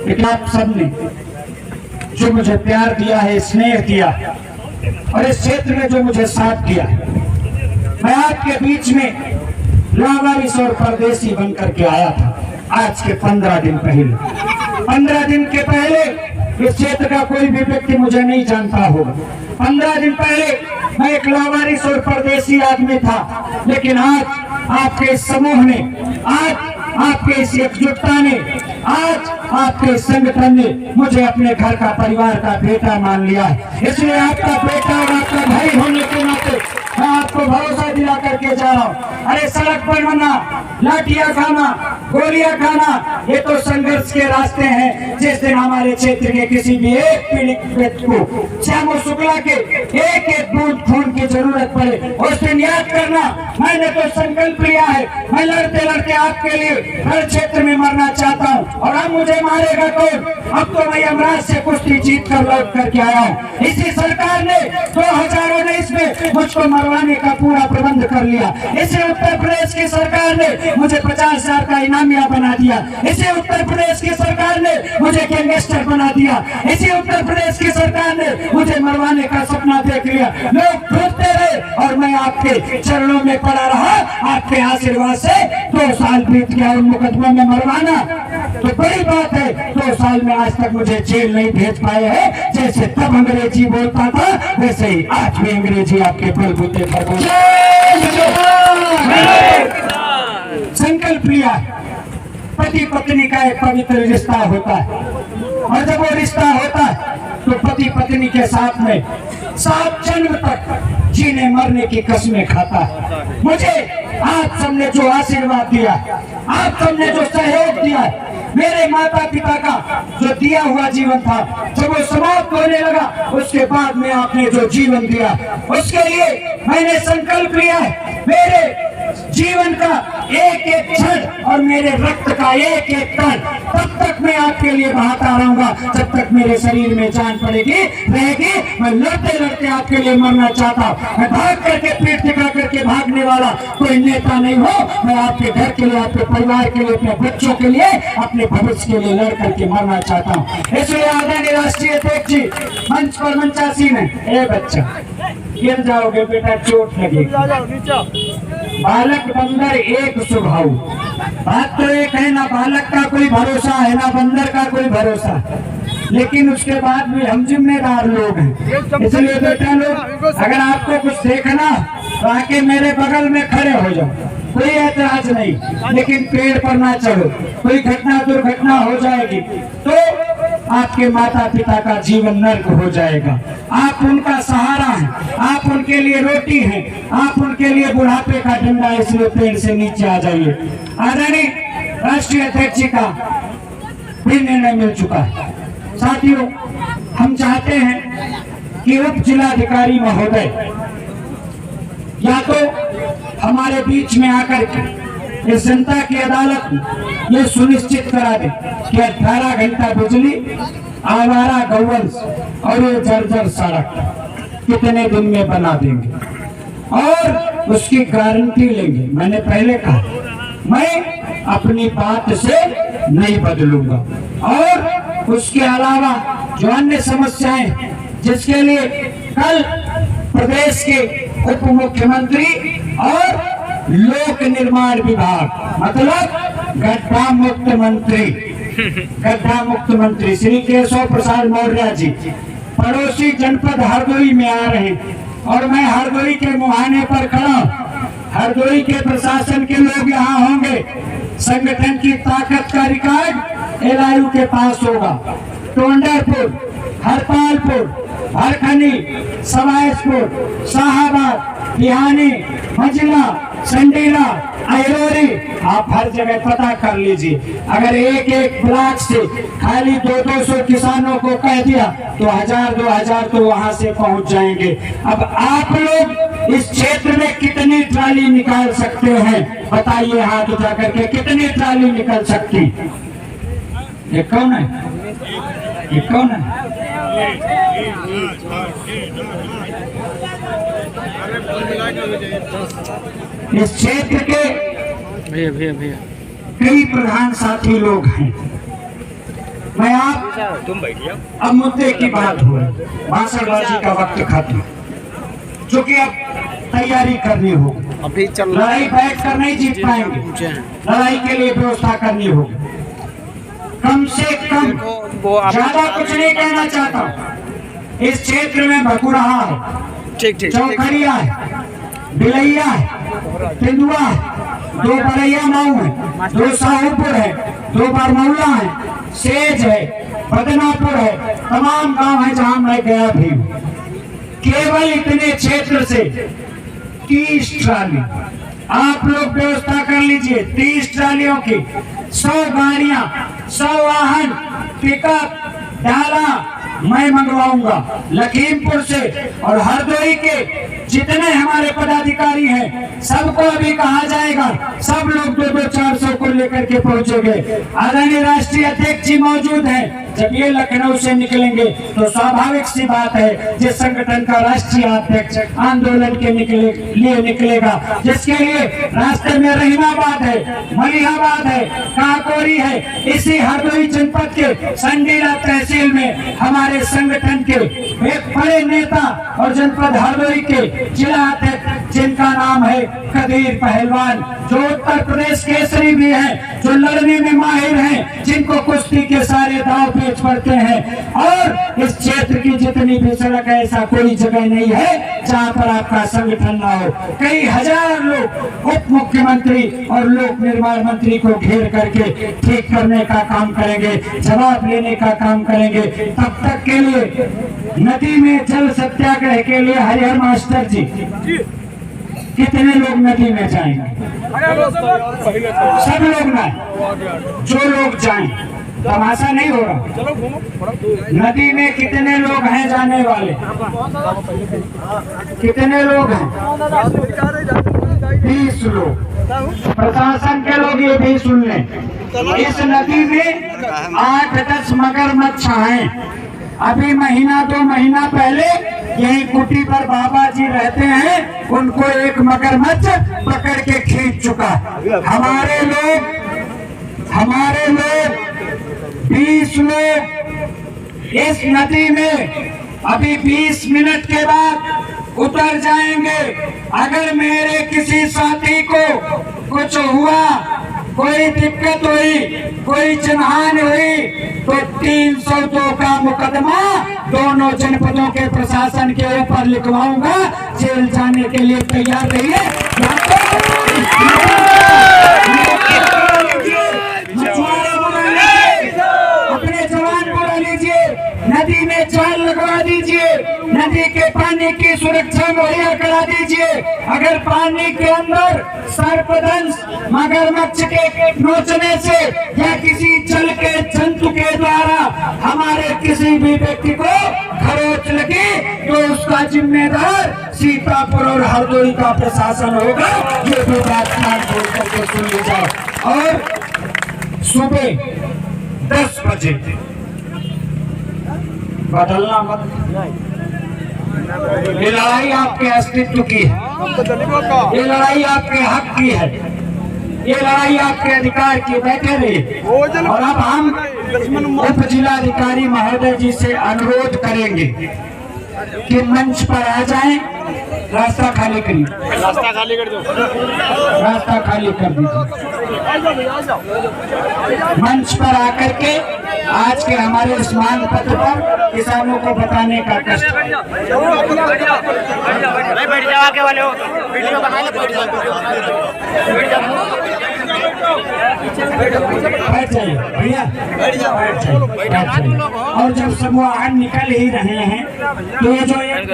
लेकिन आप सबने जो मुझे प्यार दिया है, स्नेह दिया और इस क्षेत्र में जो मुझे साथ दिया, मैं आपके बीच में लावारिस और परदेसी बनकर के आया था। आज के 15 दिन पहले, 15 दिन के पहले इस क्षेत्र का कोई भी व्यक्ति मुझे नहीं जानता होगा। 15 दिन पहले मैं एक लावारिस और परदेसी आदमी था, लेकिन आज आपके इस समूह ने, आज आपके इस एकजुटता ने, आज आपके संगठन ने मुझे अपने घर का, परिवार का बेटा मान लिया है। इसलिए आपका बेटा और आपका भाई होने के नाते मैं आपको भरोसा दिला करके जा रहा हूँ। अरे सड़क पर बनना, लाठियां खाना, गोलियां खाना, ये तो संघर्ष के रास्ते हैं। जिस दिन हमारे क्षेत्र के किसी भी एक पीड़ित व्यक्ति को श्यामू शुक्ला के एक एक बूंद खून की जरूरत पड़े, उस दिन याद करना मैंने तो संकल्प लिया है, मैं लड़ते लड़ते आपके लिए हर क्षेत्र में मरना चाहता हूँ। और अब मुझे मारेगा कौन? अब तो मैं यमराज से कुश्ती जीत कर लौट करके आया हूँ। इसी सरकार ने 2019 में मुझको मरवाने का पूरा प्रबंध कर लिया। इसी उत्तर प्रदेश की सरकार ने मुझे 50,000 का इनामिया बना दिया। इसी उत्तर प्रदेश की सरकार ने मुझे गैंगस्टर बना दिया। इसी उत्तर प्रदेश की सरकार ने मुझे मरवाने का सपना देख लिया। लोग ढूंढते रहे और मैं आपके चरणों में पड़ा रहा। आपके आशीर्वाद से 2 साल बीत गया उन मुकदमों में मरवाना तो बड़ी बात है। 2 साल में आज तक मुझे जेल नहीं भेज पाए हैं। जैसे तब अंग्रेजी बोलता था, वैसे ही आज भी अंग्रेजी आपके बलबूते पर बोलता। संकल्प लिया, पति पत्नी का एक पवित्र रिश्ता होता है, और जब वो रिश्ता होता है तो पति पत्नी के साथ में 7 जन्म तक जीने मरने की कसमें खाता है। मुझे आप सबने जो आशीर्वाद दिया, आप सबने जो सहयोग दिया, मेरे माता पिता का जो दिया हुआ जीवन था, जब वो समाप्त होने लगा, उसके बाद में आपने जो जीवन दिया, उसके लिए मैंने संकल्प लिया है। मेरे जीवन का एक एक क्षण और मेरे रक्त का एक एक कण तब तक मैं आपके लिए बहाता रहूंगा, जब तक मेरे शरीर में जान पड़ेगी रहेगी। मैं लड़ते लड़ते आपके लिए मरना चाहता हूँ। मैं भाग करके, पीठ दिखा करके भागने वाला कोई नेता नहीं हो। मैं आपके घर के लिए, आपके परिवार के लिए, अपने बच्चों के लिए, अपने भविष्य के लिए लड़ करके मरना चाहता हूँ। इसलिए आदरणीय राष्ट्रीय अध्यक्ष जी मंच पर मंचासीन है। ए बच्चा, गिर जाओगे बेटा, चोट लगेगी। बालक बंदर एक स्वभाव, बात तो एक है ना, बालक का कोई भरोसा है ना बंदर का कोई भरोसा, लेकिन उसके बाद भी हम जिम्मेदार लोग हैं। इसलिए बेटा लोग, अगर आपको कुछ देखना तो आके मेरे बगल में खड़े हो जाओ, कोई ऐतराज नहीं, लेकिन पेड़ पर ना चढ़ो। कोई घटना दुर्घटना हो जाएगी तो आपके माता पिता का जीवन नर्क हो जाएगा। आप उनका सहारा हैं, आप उनके लिए रोटी हैं, आप उनके लिए बुढ़ापे का डंडा। इसलिए पेड़ से नीचे आ जाइए। आदरणीय राष्ट्रीय अध्यक्ष जी का भी निर्णय मिल चुका है। साथियों, हम चाहते हैं कि उप जिलाधिकारी महोदय या तो हमारे बीच में आकर के इस जनता की अदालत ये सुनिश्चित करा दे कि 18 घंटा बिजली, आवारा गौवंश और ये जर्जर सड़क कितने दिन में बना देंगे, और उसकी गारंटी लेंगे। मैंने पहले कहा, मैं अपनी बात से नहीं बदलूंगा। और उसके अलावा जो अन्य समस्याएं, जिसके लिए कल प्रदेश के उप मुख्यमंत्री और लोक निर्माण विभाग, मतलब गड्ढा मुक्त मंत्री श्री केशव प्रसाद मौर्य जी पड़ोसी जनपद हरदोई में आ रहे हैं, और मैं हरदोई के मुहाने पर खड़ा हूं। हरदोई के प्रशासन के लोग यहाँ होंगे। संगठन की ताकत का रिकॉर्ड एलआईयू के पास होगा। टोंडरपुर, हरपालपुर, हरखनी, सवायसपुर, शाहाबाद, बिहानी, मंजिला, संडीला, अहिरोरी, आप हर जगह पता कर लीजिए। अगर एक एक ब्लॉक से खाली 200-200 किसानों को कह दिया तो 1000-2000 तो वहां से पहुंच जाएंगे। अब आप लोग इस क्षेत्र में कितनी ट्राली निकाल सकते हैं? बताइए हाथ उठा करके, कितनी ट्राली निकल सकती? ये कौन है? ये कौन है? इस क्षेत्र के भैया कई प्रधान साथी लोग हैं। मैं आप तुम बैठिए। अब मुद्दे की बात हो, भाषणबाजी का वक्त खत्म, चूंकि अब तैयारी करनी होगी। अभी चल लड़ाई बैठ कर नहीं जीत पाएंगे, लड़ाई के लिए व्यवस्था करनी होगी। कम से कम ज्यादा कुछ नहीं कहना चाहता। इस क्षेत्र में भकुरहा है, ठीक ठीक चौखड़िया है, बिलैया है, तेंदुआ है, 2 बरैया माऊ है, 2 साहूपुर है, 2 बरमौला है, सेज है, बदनापुर है, तमाम गांव है जहां मैं गया भी हूं। केवल इतने क्षेत्र से 30 ट्राली आप लोग व्यवस्था कर लीजिए। 30 ट्रालियों की 100 गाड़ियां, 100 वाहन, पिकअप, डाला मैं मंगवाऊंगा लखीमपुर से। और हरदोई के जितने हमारे पदाधिकारी हैं सबको अभी कहा जाएगा, सब लोग 200-400 को लेकर के पहुंचेंगे। आदरणीय राष्ट्रीय अध्यक्ष जी मौजूद हैं। जब ये लखनऊ से निकलेंगे तो स्वाभाविक सी बात है जिस संगठन का राष्ट्रीय अध्यक्ष आंदोलन के लिए निकलेगा, जिसके लिए रास्ते में रहीमाबाद है, मलिहाबाद है, काकोरी है, इसी हरदोई जनपद के संडीला तहसील में हमारे संगठन के एक बड़े नेता और जनपद हरदोई के जिला अध्यक्ष जिनका नाम है कदीर पहलवान, जो उत्तर प्रदेश केसरी भी है, जो लड़ने में माहिर हैं, जिनको कुश्ती के सारे दांव पेच पड़ते हैं। और इस क्षेत्र की जितनी भी सड़क है ऐसा कोई जगह नहीं है जहां पर आपका संगठन ना हो। कई हजार लोग उप मुख्यमंत्री और लोक निर्माण मंत्री को घेर करके ठीक करने का काम करेंगे, जवाब लेने का काम करेंगे। तब तक के लिए नदी में जल सत्याग्रह के लिए हरिहर मास्टर जी कितने लोग नदी में जाएंगे? सब लोग ना, जो लोग जाएं, तमाशा नहीं हो रहा। नदी में कितने लोग हैं जाने वाले? कितने लोग हैं? 20 लोग। प्रशासन के लोग ये भी सुन लें, इस नदी में 8-10 मगरमच्छ हैं। अभी महीना 2 महीना पहले यही कुटी पर बाबा जी रहते हैं, उनको एक मगरमच्छ पकड़ के खींच चुका। हमारे लोग 20 लोग इस नदी में अभी 20 मिनट के बाद उतर जाएंगे। अगर मेरे किसी साथी को कुछ हुआ, कोई दिक्कत हुई, कोई जनहानि हुई तो 302 का मुकदमा दोनों जनपदों के प्रशासन के ऊपर लिखवाऊंगा। जेल जाने के लिए तैयार रहिए। अपने जवान बुला लीजिए, नदी में जाल लगवा दीजिए, नदी के पानी की सुरक्षा मुहैया करा दीजिए। अगर पानी के अंदर सर्पदंश मगरमच्छ के नोचने से या किसी जल के जंतु के द्वारा हमारे किसी भी व्यक्ति को खरोच लगी तो उसका जिम्मेदार सीतापुर और हरदोई का प्रशासन होगा। ये भी बात बोल करके सुन ली जाए। और सुबह 10 बजे बदलना मत। ये लड़ाई आपके अस्तित्व की है, ये लड़ाई आपके हक की है, ये लड़ाई आपके अधिकार की। बैठे रहिए। और अब हम उप जिलाधिकारी महोदय जी से अनुरोध करेंगे कि मंच पर आ जाएं। रास्ता खाली करिए, रास्ता खाली कर दो, रास्ता खाली कर दीजिए। मंच पर आकर के आज के हमारे इस मांग पत्र पर किसानों को बताने का कष्ट। बैठ जाओ, आगे वाले हो वीडियो बना ले, बैठ जाइए भैया, बैठ जाइए। और जब समूह निकल ही रहे हैं तो ये जो एक